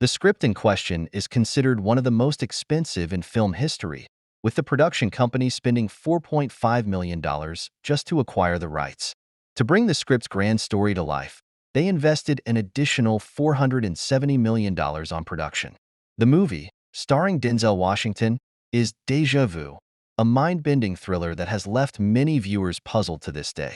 The script in question is considered one of the most expensive in film history, with the production company spending $4.5 million just to acquire the rights. To bring the script's grand story to life, they invested an additional $470 million on production. The movie, starring Denzel Washington, is Déjà Vu, a mind-bending thriller that has left many viewers puzzled to this day.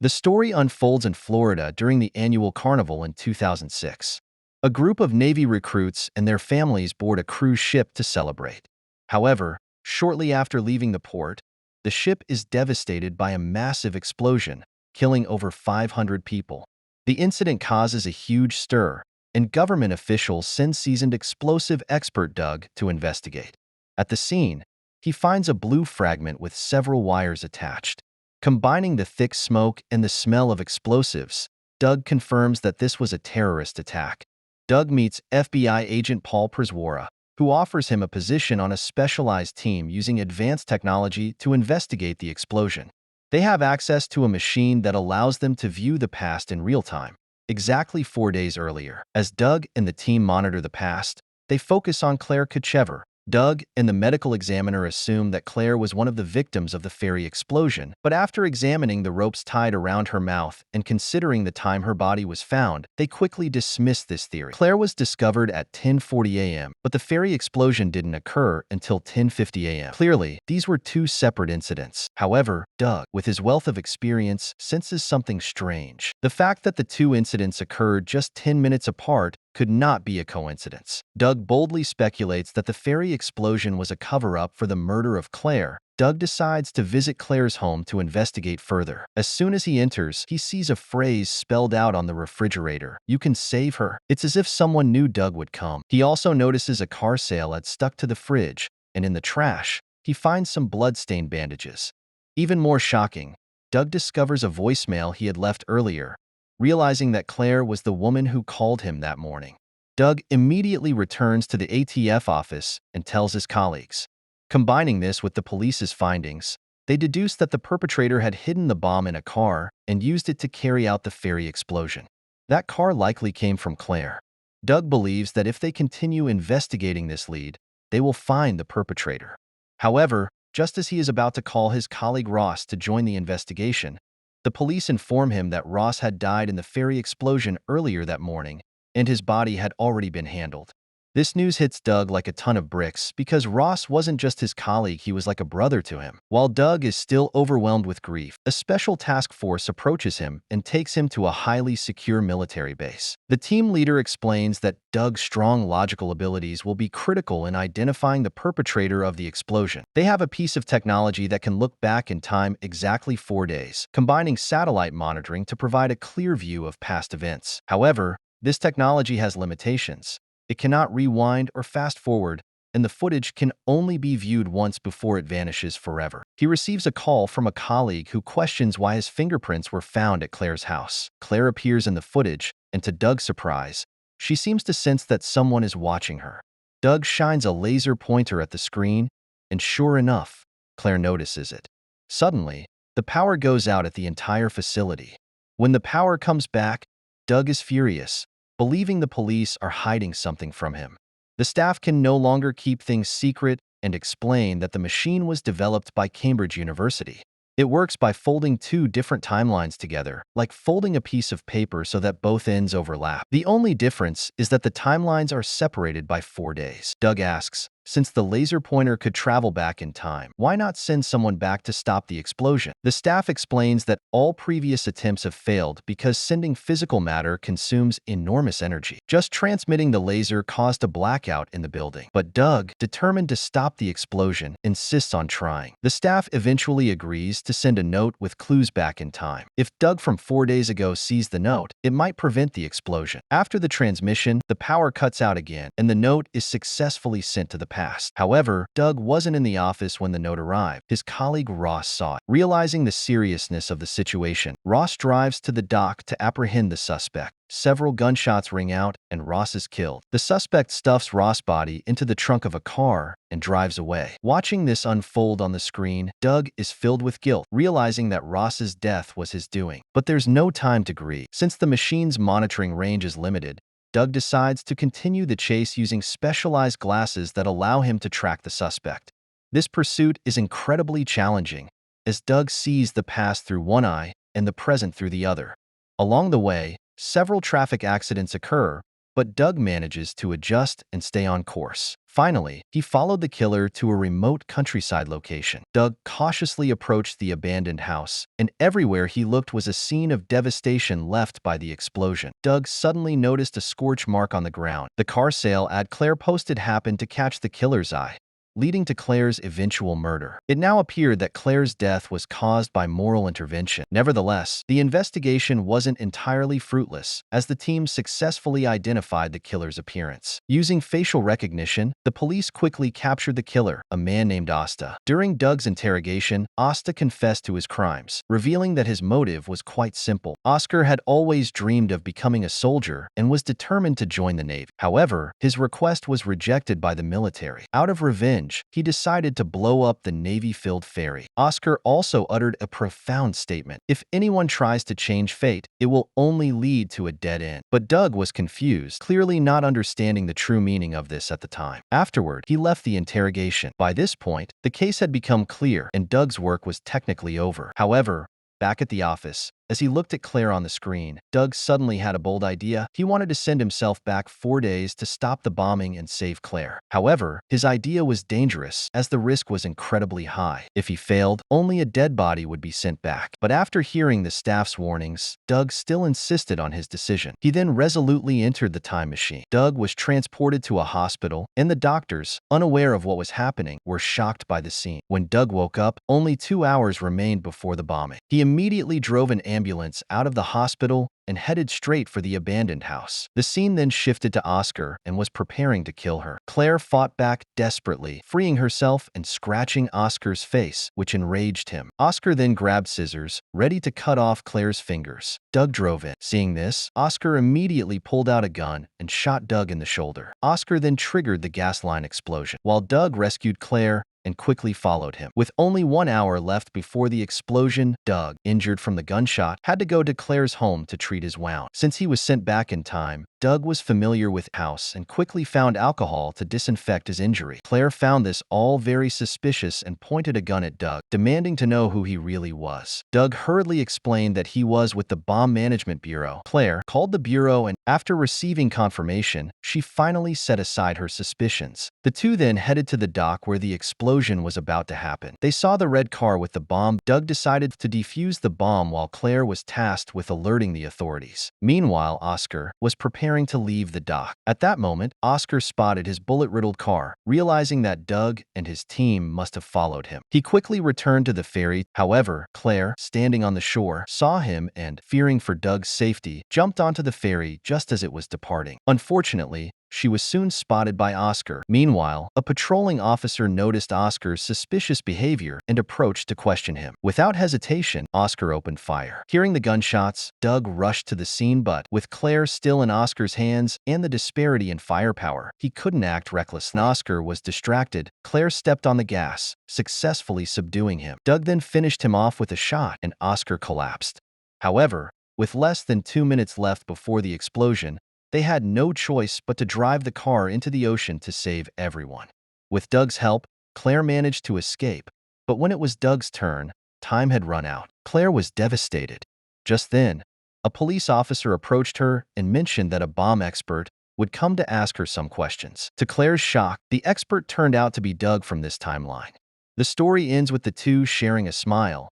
The story unfolds in Florida during the annual carnival in 2006. A group of Navy recruits and their families board a cruise ship to celebrate. However, shortly after leaving the port, the ship is devastated by a massive explosion, killing over 500 people. The incident causes a huge stir, and government officials send seasoned explosive expert Doug to investigate. At the scene, he finds a blue fragment with several wires attached. Combining the thick smoke and the smell of explosives, Doug confirms that this was a terrorist attack. Doug meets FBI agent Paul Przwara, who offers him a position on a specialized team using advanced technology to investigate the explosion. They have access to a machine that allows them to view the past in real time, exactly 4 days earlier. As Doug and the team monitor the past, they focus on Claire Kuchever. Doug and the medical examiner assume that Claire was one of the victims of the ferry explosion, but after examining the ropes tied around her mouth and considering the time her body was found, they quickly dismiss this theory. Claire was discovered at 10:40 a.m., but the ferry explosion didn't occur until 10:50 a.m. Clearly, these were two separate incidents. However, Doug, with his wealth of experience, senses something strange. The fact that the two incidents occurred just 10 minutes apart could not be a coincidence. Doug boldly speculates that the ferry explosion was a cover-up for the murder of Claire. Doug decides to visit Claire's home to investigate further. As soon as he enters, he sees a phrase spelled out on the refrigerator: "You can save her." It's as if someone knew Doug would come. He also notices a car sale ad stuck to the fridge, and in the trash, he finds some blood-stained bandages. Even more shocking, Doug discovers a voicemail he had left earlier, realizing that Claire was the woman who called him that morning. Doug immediately returns to the ATF office and tells his colleagues. Combining this with the police's findings, they deduce that the perpetrator had hidden the bomb in a car and used it to carry out the ferry explosion. That car likely came from Claire. Doug believes that if they continue investigating this lead, they will find the perpetrator. However, just as he is about to call his colleague Ross to join the investigation, the police inform him that Ross had died in the ferry explosion earlier that morning, and his body had already been handled. This news hits Doug like a ton of bricks because Ross wasn't just his colleague, he was like a brother to him. While Doug is still overwhelmed with grief, a special task force approaches him and takes him to a highly secure military base. The team leader explains that Doug's strong logical abilities will be critical in identifying the perpetrator of the explosion. They have a piece of technology that can look back in time exactly 4 days, combining satellite monitoring to provide a clear view of past events. However, this technology has limitations. It cannot rewind or fast forward, and the footage can only be viewed once before it vanishes forever. He receives a call from a colleague who questions why his fingerprints were found at Claire's house. Claire appears in the footage, and to Doug's surprise, she seems to sense that someone is watching her. Doug shines a laser pointer at the screen, and sure enough, Claire notices it. Suddenly, the power goes out at the entire facility. When the power comes back, Doug is furious, believing the police are hiding something from him. The staff can no longer keep things secret and explain that the machine was developed by Cambridge University. It works by folding two different timelines together, like folding a piece of paper so that both ends overlap. The only difference is that the timelines are separated by 4 days. Doug asks, since the laser pointer could travel back in time, why not send someone back to stop the explosion? The staff explains that all previous attempts have failed because sending physical matter consumes enormous energy. Just transmitting the laser caused a blackout in the building. But Doug, determined to stop the explosion, insists on trying. The staff eventually agrees to send a note with clues back in time. If Doug from 4 days ago sees the note, it might prevent the explosion. After the transmission, the power cuts out again, and the note is successfully sent to the past. However, Doug wasn't in the office when the note arrived. His colleague Ross saw it. Realizing the seriousness of the situation, Ross drives to the dock to apprehend the suspect. Several gunshots ring out, and Ross is killed. The suspect stuffs Ross' body into the trunk of a car and drives away. Watching this unfold on the screen, Doug is filled with guilt, realizing that Ross's death was his doing. But there's no time to grieve. Since the machine's monitoring range is limited, Doug decides to continue the chase using specialized glasses that allow him to track the suspect. This pursuit is incredibly challenging, as Doug sees the past through one eye and the present through the other. Along the way, several traffic accidents occur, but Doug manages to adjust and stay on course. Finally, he followed the killer to a remote countryside location. Doug cautiously approached the abandoned house, and everywhere he looked was a scene of devastation left by the explosion. Doug suddenly noticed a scorch mark on the ground. The car sale ad Claire posted happened to catch the killer's eye, leading to Claire's eventual murder. It now appeared that Claire's death was caused by moral intervention. Nevertheless, the investigation wasn't entirely fruitless, as the team successfully identified the killer's appearance. Using facial recognition, the police quickly captured the killer, a man named Asta. During Doug's interrogation, Asta confessed to his crimes, revealing that his motive was quite simple. Oscar had always dreamed of becoming a soldier and was determined to join the Navy. However, his request was rejected by the military. Out of revenge, he decided to blow up the Navy-filled ferry. Oscar also uttered a profound statement: "If anyone tries to change fate, it will only lead to a dead end." But Doug was confused, clearly not understanding the true meaning of this at the time. Afterward, he left the interrogation. By this point, the case had become clear, and Doug's work was technically over. However, back at the office, as he looked at Claire on the screen, Doug suddenly had a bold idea. He wanted to send himself back 4 days to stop the bombing and save Claire. However, his idea was dangerous, as the risk was incredibly high. If he failed, only a dead body would be sent back. But after hearing the staff's warnings, Doug still insisted on his decision. He then resolutely entered the time machine. Doug was transported to a hospital, and the doctors, unaware of what was happening, were shocked by the scene. When Doug woke up, only 2 hours remained before the bombing. He immediately drove an ambulance out of the hospital and headed straight for the abandoned house. The scene then shifted to Oscar and was preparing to kill her. Claire fought back desperately, freeing herself and scratching Oscar's face, which enraged him. Oscar then grabbed scissors, ready to cut off Claire's fingers. Doug drove in. Seeing this, Oscar immediately pulled out a gun and shot Doug in the shoulder. Oscar then triggered the gas line explosion, while Doug rescued Claire and quickly followed him. With only 1 hour left before the explosion, Doug, injured from the gunshot, had to go to Claire's home to treat his wound. Since he was sent back in time, Doug was familiar with the house and quickly found alcohol to disinfect his injury. Claire found this all very suspicious and pointed a gun at Doug, demanding to know who he really was. Doug hurriedly explained that he was with the Bomb Management Bureau. Claire called the bureau, and after receiving confirmation, she finally set aside her suspicions. The two then headed to the dock where the explosion was about to happen. They saw the red car with the bomb. Doug decided to defuse the bomb while Claire was tasked with alerting the authorities. Meanwhile, Oscar was preparing to leave the dock. At that moment, Oscar spotted his bullet-riddled car, realizing that Doug and his team must have followed him. He quickly returned to the ferry. However, Claire, standing on the shore, saw him and, fearing for Doug's safety, jumped onto the ferry just as it was departing. Unfortunately, she was soon spotted by Oscar. Meanwhile, a patrolling officer noticed Oscar's suspicious behavior and approached to question him. Without hesitation, Oscar opened fire. Hearing the gunshots, Doug rushed to the scene, but with Claire still in Oscar's hands and the disparity in firepower, he couldn't act recklessly. Oscar was distracted. Claire stepped on the gas, successfully subduing him. Doug then finished him off with a shot, and Oscar collapsed. However, with less than 2 minutes left before the explosion, they had no choice but to drive the car into the ocean to save everyone. With Doug's help, Claire managed to escape, but when it was Doug's turn, time had run out. Claire was devastated. Just then, a police officer approached her and mentioned that a bomb expert would come to ask her some questions. To Claire's shock, the expert turned out to be Doug from this timeline. The story ends with the two sharing a smile,